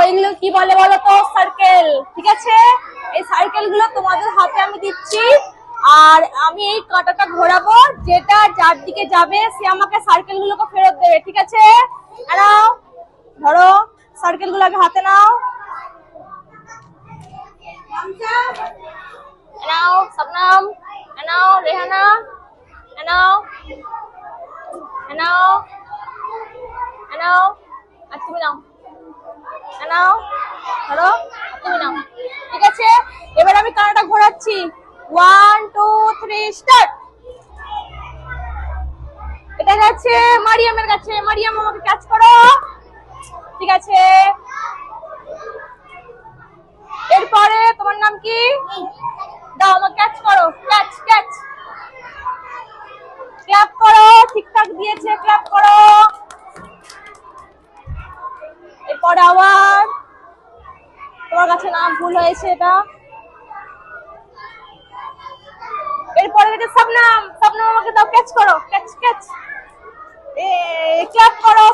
এইগুলো কি বলে বলো তো? সার্কেল। ঠিক আছে, এই সার্কেল গুলো তোমাদের হাতে আমি দিচ্ছি, আর আমি এই কাঁটাটা ঘোরাবো, যেটা যার দিকে যাবে সে আমাকে সার্কেল গুলোকে ফেরত দেবে। ঠিক আছে, নাও ধরো, সার্কেল গুলো আগে হাতে নাও। নাও শবনম, নাও রেহানা, নাও নাও নাও, আর তুমি নাও, নাও ধরো, তুমি নাও। ঠিক আছে, এবার আমি কাঁটাটা ঘোরাচ্ছি। 1 2 3 স্টার্ট। এটা যাচ্ছে মারিয়ামের কাছে। মারিয়াম, আমাকে ক্যাচ করো। ঠিক আছে, এরপরে তোমার নাম কি? দাও, আমাকে ক্যাচ করো। ক্যাচ ক্যাচ, ক্ল্যাপ করো। ঠিকঠাক দিয়েছে, ক্ল্যাপ করো। এরপরে আবার তোমার কাছে নাম ভুল হয়েছে, এটা। এরপরে এটা শবনম। শবনম, আমাকে দাও, ক্যাচ করো। ক্যাচ ক্যাচ, ক্ল্যাপ করো।